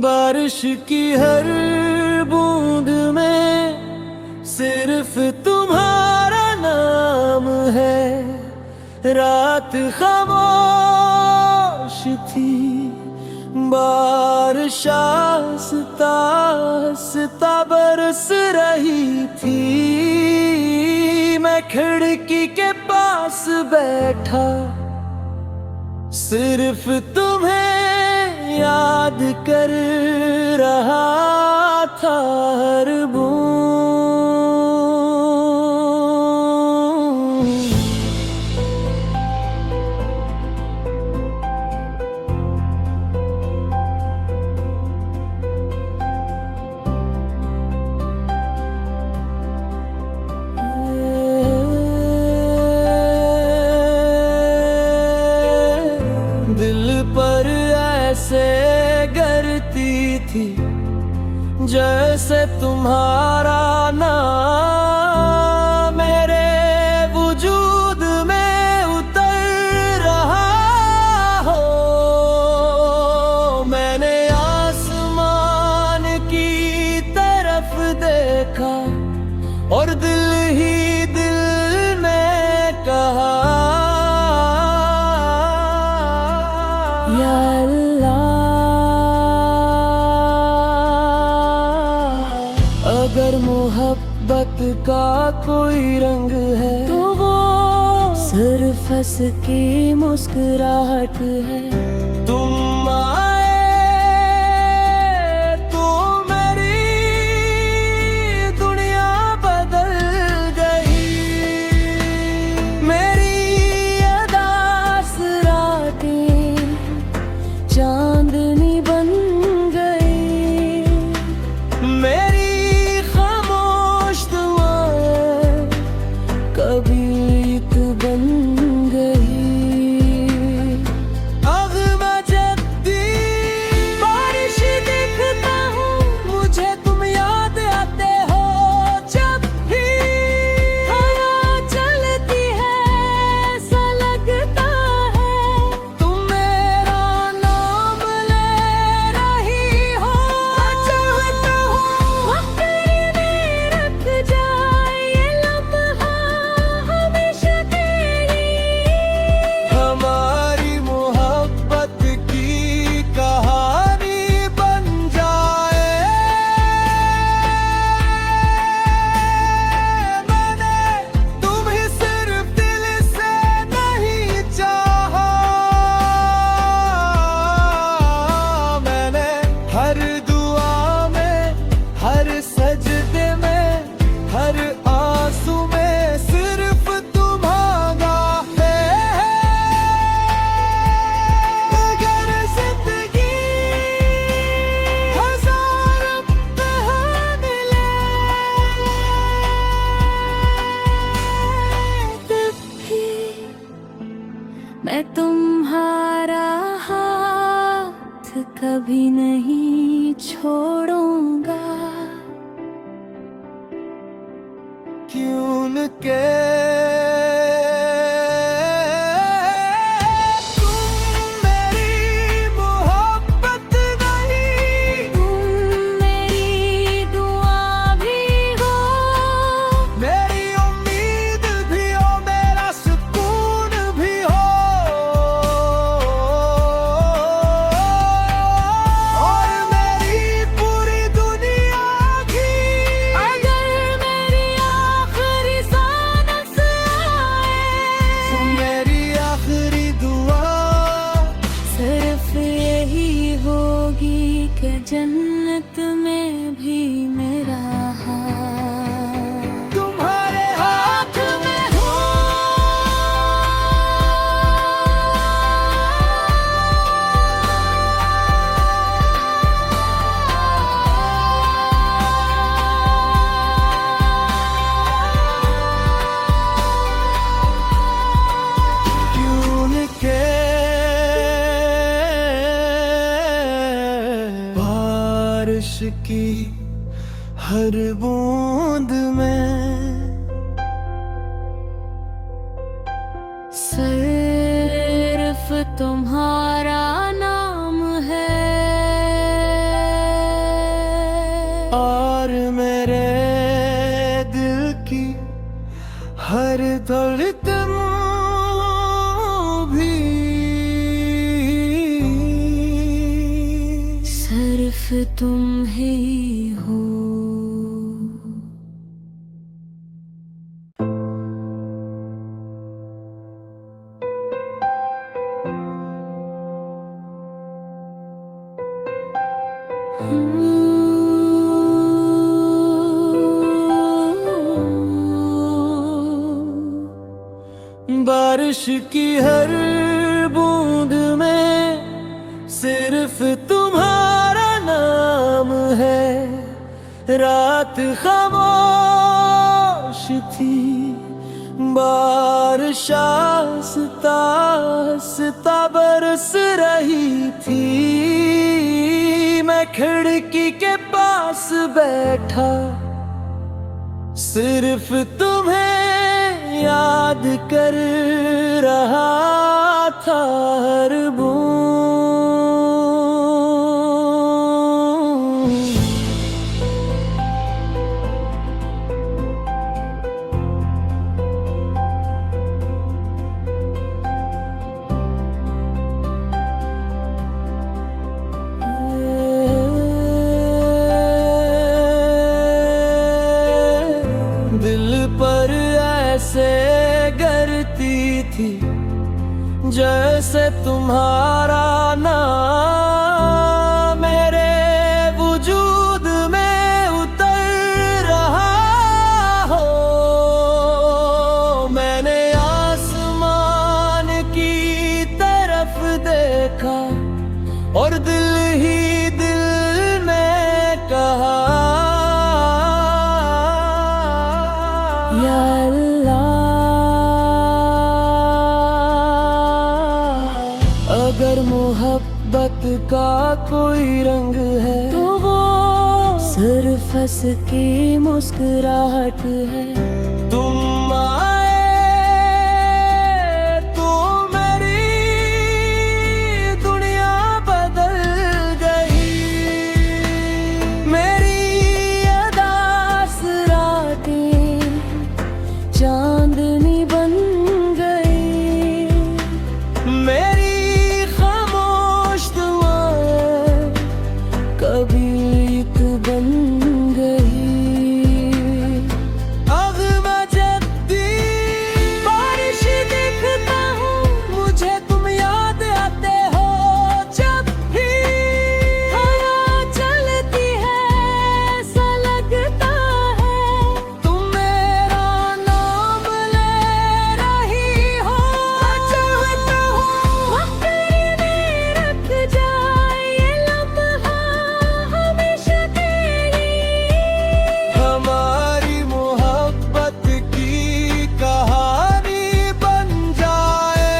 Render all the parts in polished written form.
बारिश की हर बूंद में सिर्फ तुम्हारा नाम है। रात खामोश थी, बारिश आस्ता आस्ता बरस रही थी। मैं खिड़की के पास बैठा, सिर्फ तुम्हें याद कर रहा था हर दिल पर ऐसे गिरती थी जैसे तुम्हारा नाम मेरे वजूद में उतर रहा हो। मैंने आसमान की तरफ देखा और दिल ही दिल में कहा, या अल्लाह, अगर मोहब्बत का कोई रंग है तो वो सिर्फ हंस की मुस्कुराहट है। तुम आए तो मेरी दुनिया बदल गई। मेरी अदास रातें चांदनी बन गई। मेरी खामोश दुआएं कभी ईद बन गई। अब मैं जब भी बारिश देखता हूँ मुझे तुम याद आते हो। जब भी हवा चलती है ऐसा लगता है तुम मेरा नाम ले रही हो। चाहता हूँ आखिर में रख जाए ये लम्हा हमेशा के लिए। हमारी मोहब्बत की कहानी बन जाए। मैंने तुम्हें सिर्फ दिल से नहीं चाहा, मैंने हर दुआ में, हर सजदे में, हर आंसू में सिर्फ तुम्हारा है। अगर जिंदगी हजार इम्तिहान ले तब भी मैं तुम्हारा हाथ कभी नहीं छोड़ूंगा। क्यों न के तुम मेरी मोहब्बत नहीं, तुम मेरी दुआ भी हो, मेरी उम्मीद भी हो, मेरा सुकून भी हो। और मेरी पूरी दुनिया की अगर मेरी आखिरी सांस आए तो मेरी आखिरी दुआ सिर्फ यही होगी कि जन्नत में भी मेरा हाथ तुम्हारे हाथ में हो। क्यों न के बारिश की हर बूंद में सिर्फ तुम्हारा नाम है। तुम ही हो। बारिश की हर बूंद में सिर्फ तुम्हारा नाम है। रात खामोश थी, बारिश आस्ता आस्ता बरस रही थी। मैं खिड़की के पास बैठा, सिर्फ तुम्हें याद कर रहा था हर बूंद। दिल पर ऐसे गिरती थी जैसे तुम्हारा नाम मेरे वजूद में उतर रहा हो। मैंने आसमान की तरफ देखा और दिल ही दिल में कहा, या अगर मोहब्बत का कोई रंग है तो वो सिर्फ हंस की मुस्कुराहट है। तुम आए तो मेरी दुनिया बदल गई। मेरी अदास रातें चांदनी बन गई। मेरी कबीत बन गई। अब मैं जब भी बारिश देखता हूँ मुझे तुम याद आते हो। जब भी हवा चलती है ऐसा लगता है तुम मेरा नाम ले रही हो। चाहता हूँ आखिर में रख जाए ये लम्हा हमेशा तेरी। हमारी मोहब्बत की कहानी बन जाए।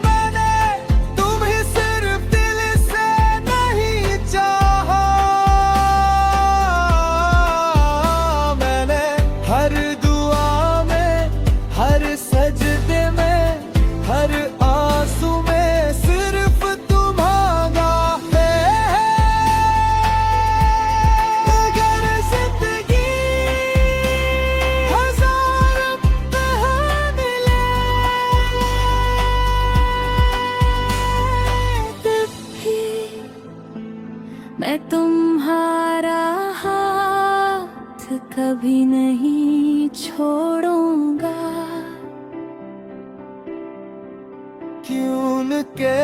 मैंने तुम्हें सिर्फ दिल से नहीं चाहा। मैंने हर दुआ में, हर सजदे में, हर आंसू में सिर्फ तुम्हारा है। अगर जिंदगी हजार बहाने ले तब भी मैं तुम्हारा हाथ कभी नहीं छोड़ूंगा। क्यों न के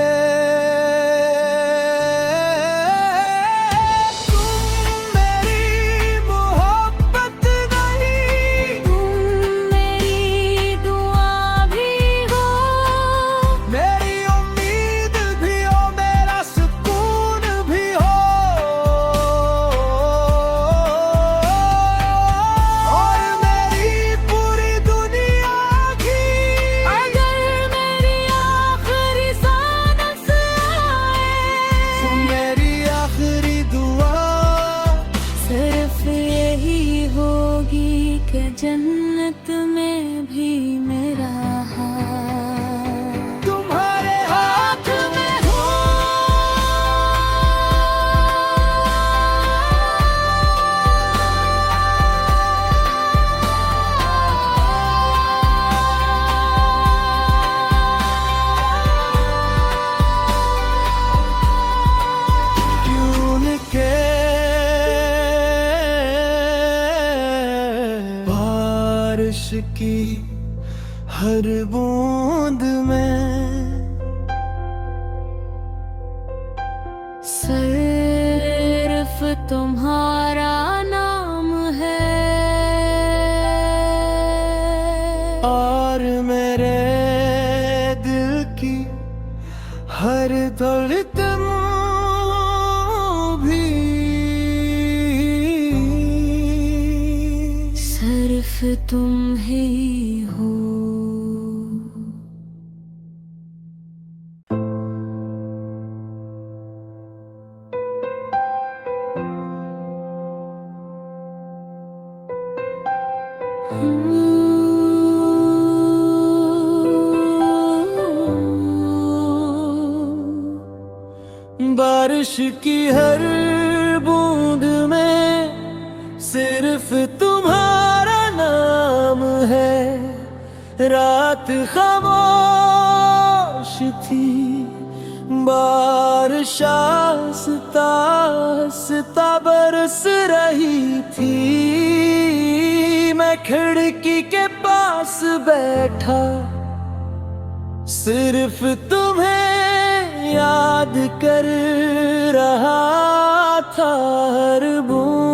तुम मेरी मोहब्बत नहीं, तुम मेरी दुआ भी हो। मेरी उम्मीद भी हो, मेरा सुकून भी हो। और मेरी पूरी दुनिया की अगर मेरी आखिरी सांस की हर बूंद में सिर्फ तुम्हारा नाम है और मेरे दिल की हर धड़कन भी सिर्फ तुम ही हो। बारिश की हर बूंद में सिर्फ तुम्हारा नाम है। रात खामोश थी, बारिश आस्ता आस्ता बरस रही थी। मैं खिड़की के पास बैठा, सिर्फ तुम्हें याद कर रहा था हर बूंद।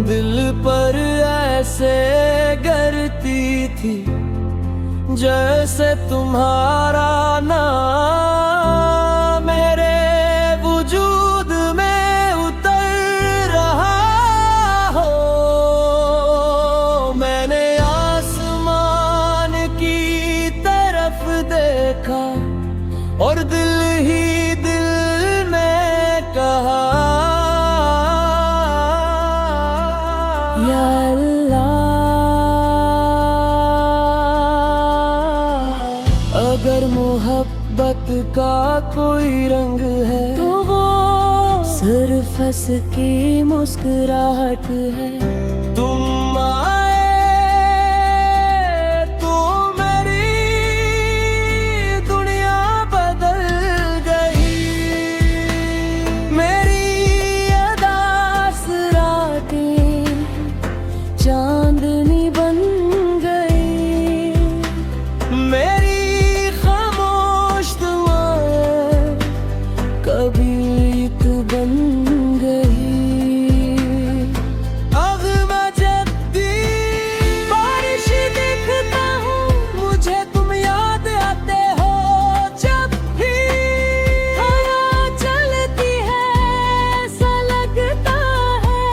दिल पर ऐसे गिरती थी जैसे तुम्हारा नाम मेरे वजूद में उतर रहा हो। मैंने आसमान की तरफ देखा और दिल ही दिल में कहा, या अगर मोहब्बत का कोई रंग है तो वो सिर्फ हंस की मुस्कुराहट है। तुम आए तो मेरी दुनिया बदल गई। मेरी अदास रातें चांदनी बन गई। मेरी कबीत बन गई। अब मैं जब भी बारिश देखता हूँ मुझे तुम याद आते हो। जब भी हवा चलती है ऐसा लगता है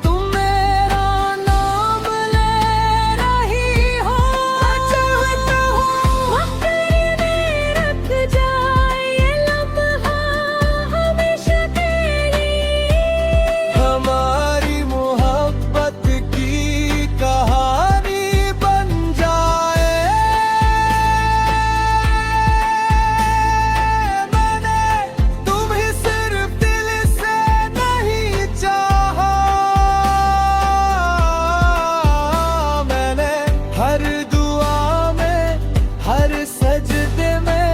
तुम मेरा नाम ले रही हो। चाहता हूँ आखिरी में रख जाए ये लम्हा हमेशा के लिए। हमारी मोहब्बत की कहानी बन जाए। मैंने तुम्हें सिर्फ दिल से नहीं चाहा। मैंने हर दुआ में, हर सजदे में,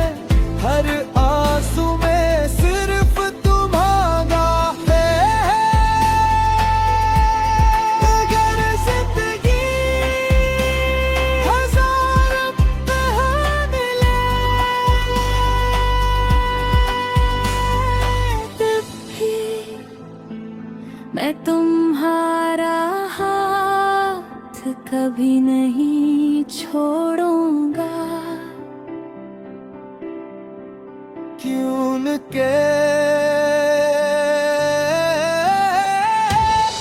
हर आंसू में सिर्फ तुम्हारा है। अगर जिंदगी हजार मिले तब भी मैं तुम्हारा हाथ कभी नहीं छोड़ूंगा। क्यों न के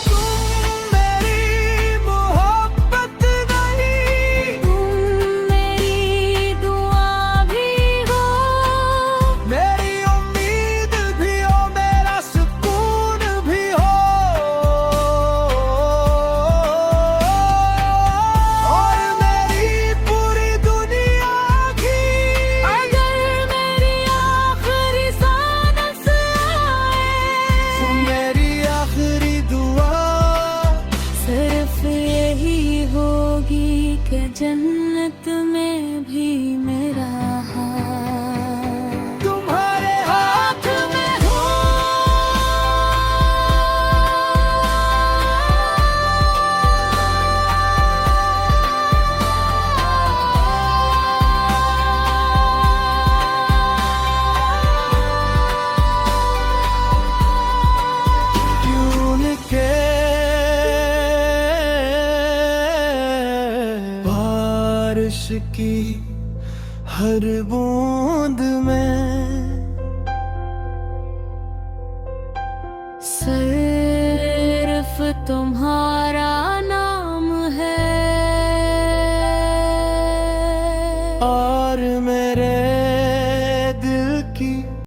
तुम मेरी मोहब्बत नहीं, तुम मेरी दुआ भी हो, मेरी उम्मीद भी हो, मेरा सुकून भी हो। और मेरी पूरी दुनिया की अगर मेरी आखिरी सांस के जन्नत में भी मेरा हाथ तुम्हारे हाथ में हो। यूं के बारिश की हर बूंद में सिर्फ तुम्हारा